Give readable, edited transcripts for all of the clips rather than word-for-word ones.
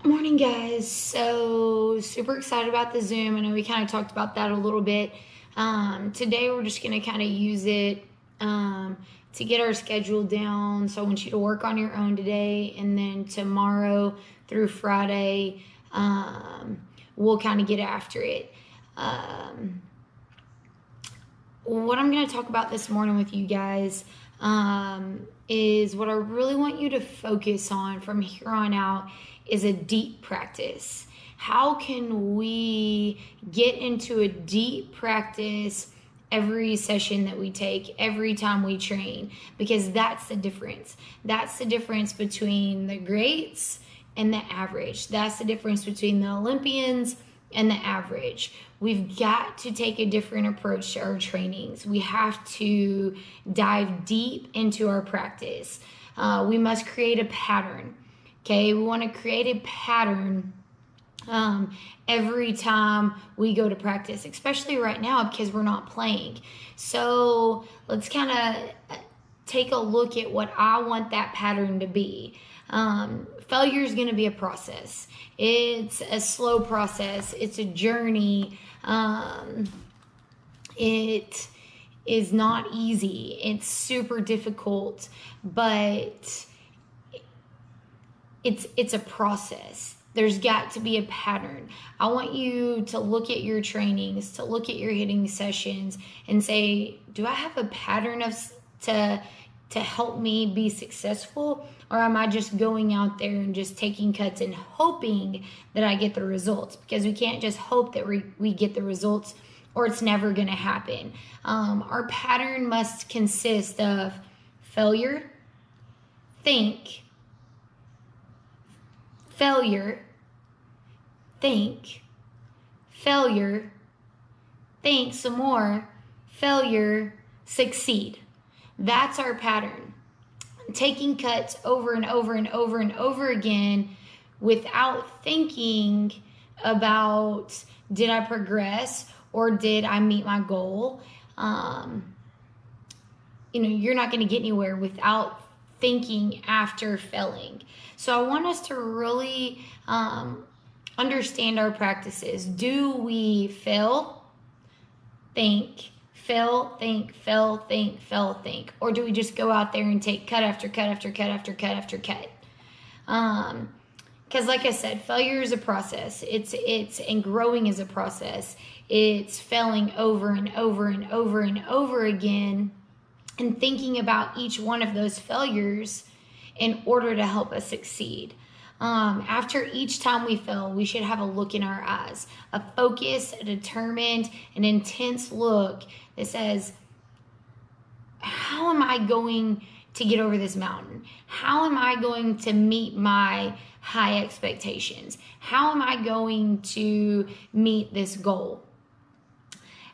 Morning, guys. So, super excited about the Zoom. I know we kind of talked about that a little bit. Today, we're just going to kind of use it to get our schedule down. So, I want you to work on your own today, and then tomorrow through Friday, we'll kind of get after it. What I'm going to talk about this morning with you guys is what I really want you to focus on from here on out is a deep practice. How can we get into a deep practice every session that we take, every time we train? Because that's the difference. That's the difference between the greats and the average. That's the difference between the Olympians and the average. We've got to take a different approach to our trainings. We have to dive deep into our practice. We must create a pattern. Okay, we want to create a pattern every time we go to practice, especially right now because we're not playing. So let's kind of take a look at what I want that pattern to be. Failure is going to be a process. It's a slow process. It's a journey. It is not easy. It's super difficult, but it's a process. There's got to be a pattern. I want you to look at your trainings, to look at your hitting sessions and say, do I have a pattern to help me be successful? Or am I just going out there and just taking cuts and hoping that I get the results? Because we can't just hope that we get the results, or it's never going to happen. Our pattern must consist of failure, think, failure, think, failure, think some more, failure, succeed. That's our pattern. Taking cuts over and over and over and over again without thinking about, did I progress or did I meet my goal? You're not going to get anywhere without thinking after failing. So I want us to really understand our practices. Do we fail, think, fail, think, fail, think, fail, think? Or do we just go out there and take cut after cut after cut after cut after cut? Because like I said, failure is a process. And growing is a process. It's failing over and over and over and over again and thinking about each one of those failures in order to help us succeed. After each time we fail, we should have a look in our eyes, a focused, a determined, an intense look that says, how am I going to get over this mountain? How am I going to meet my high expectations? How am I going to meet this goal?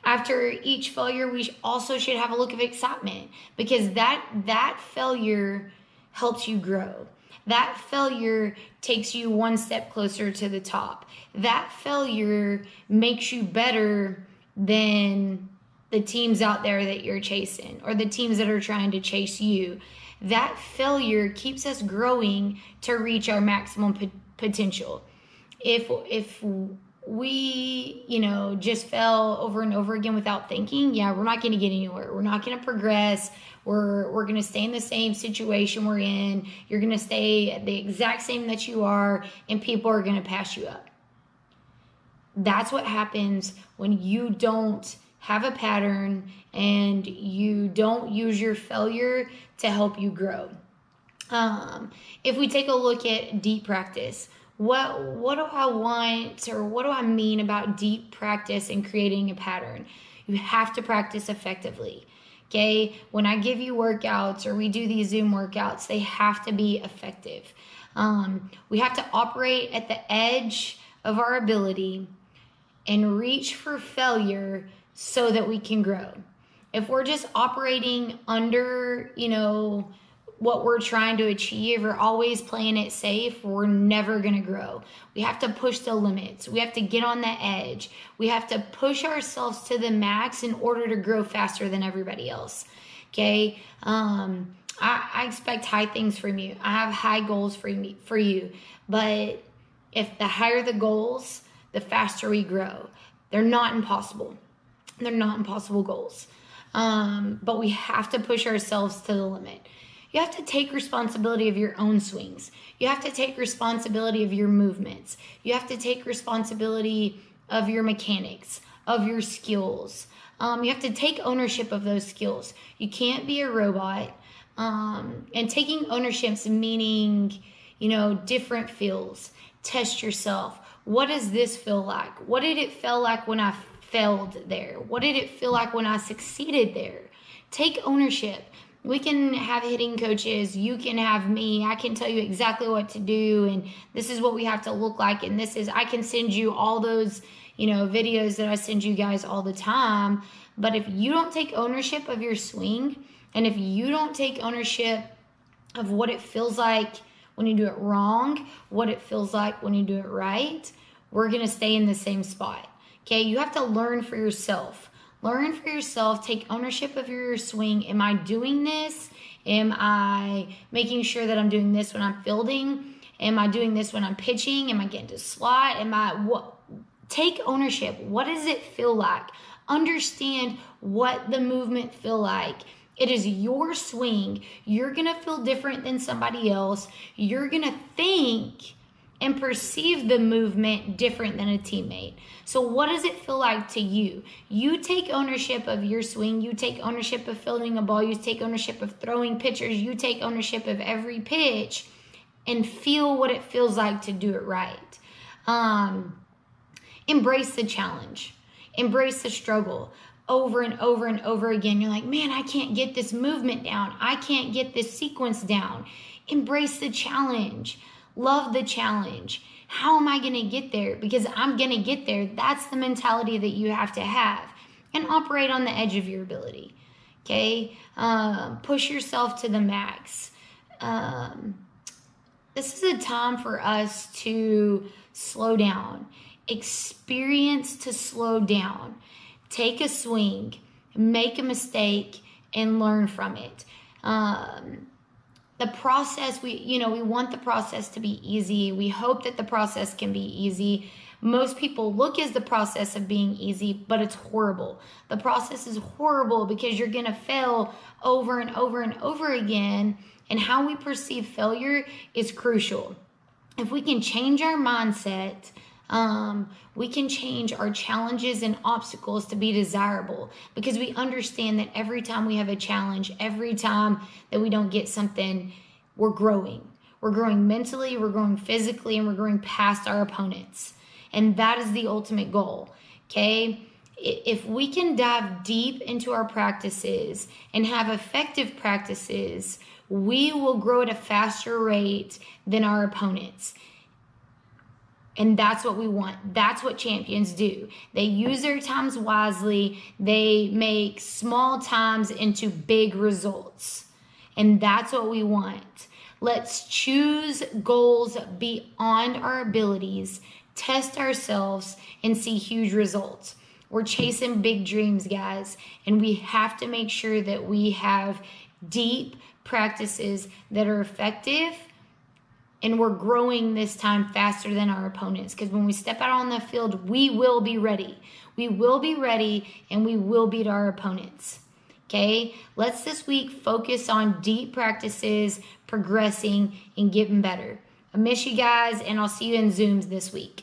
After each failure, we also should have a look of excitement, because that failure helps you grow. That failure takes you one step closer to the top. That failure makes you better than the teams out there that you're chasing or the teams that are trying to chase you. That failure keeps us growing to reach our maximum potential. If we, just fell over and over again without thinking, we're not going to get anywhere. We're not going to progress. We're going to stay in the same situation we're in. You're going to stay at the exact same that you are, and people are going to pass you up. That's what happens when you don't have a pattern and you don't use your failure to help you grow. If we take a look at deep practice, what do I want, or what do I mean about deep practice and creating a pattern? You have to practice effectively. Okay, when I give you workouts or we do these Zoom workouts, they have to be effective. We have to operate at the edge of our ability and reach for failure so that we can grow. If we're just operating under, what we're trying to achieve, or always playing it safe, we're never going to grow. We have to push the limits. We have to get on the edge. We have to push ourselves to the max in order to grow faster than everybody else. Okay? I expect high things from you. I have high goals for you, but if the higher the goals, the faster we grow. They're not impossible. They're not impossible goals. But we have to push ourselves to the limit. You have to take responsibility of your own swings. You have to take responsibility of your movements. You have to take responsibility of your mechanics, of your skills. You have to take ownership of those skills. You can't be a robot. And taking ownership's meaning, different feels. Test yourself. What does this feel like? What did it feel like when I failed there? What did it feel like when I succeeded there? Take ownership. We can have hitting coaches. You can have me. I can tell you exactly what to do. And this is what we have to look like. And I can send you all those, videos that I send you guys all the time. But if you don't take ownership of your swing, and if you don't take ownership of what it feels like when you do it wrong, what it feels like when you do it right, we're going to stay in the same spot. Okay, you have to learn for yourself. Learn for yourself. Take ownership of your swing. Am I doing this? Am I making sure that I'm doing this when I'm fielding? Am I doing this when I'm pitching? Am I getting to slot? Take ownership. What does it feel like? Understand what the movement feel like. It is your swing. You're going to feel different than somebody else. You're going to think and perceive the movement different than a teammate. So what does it feel like to you? You take ownership of your swing. You take ownership of fielding a ball. You take ownership of throwing pitchers. You take ownership of every pitch and feel what it feels like to do it right. Embrace the challenge. Embrace the struggle. Over and over and over again, you're like, man, I can't get this movement down. I can't get this sequence down. Embrace the challenge. Love the challenge. How am I going to get there? Because I'm going to get there. That's the mentality that you have to have. And operate on the edge of your ability. Okay? Push yourself to the max. This is a time for us to slow down. Experience to slow down. Take a swing, make a mistake, and learn from it. The process, we want the process to be easy. We hope that the process can be easy. Most people look at the process of being easy, but it's horrible. The process is horrible because you're going to fail over and over and over again. And how we perceive failure is crucial. If we can change our mindset, we can change our challenges and obstacles to be desirable, because we understand that every time we have a challenge, every time that we don't get something, we're growing. We're growing mentally, we're growing physically, and we're growing past our opponents. And that is the ultimate goal, okay? If we can dive deep into our practices and have effective practices, we will grow at a faster rate than our opponents. And that's what we want. That's what champions do. They use their times wisely. They make small times into big results. And that's what we want. Let's choose goals beyond our abilities, test ourselves, and see huge results. We're chasing big dreams, guys. And we have to make sure that we have deep practices that are effective. And we're growing this time faster than our opponents. Because when we step out on the field, we will be ready. We will be ready and we will beat our opponents. Okay? Let's this week focus on deep practices, progressing, and getting better. I miss you guys, and I'll see you in Zooms this week.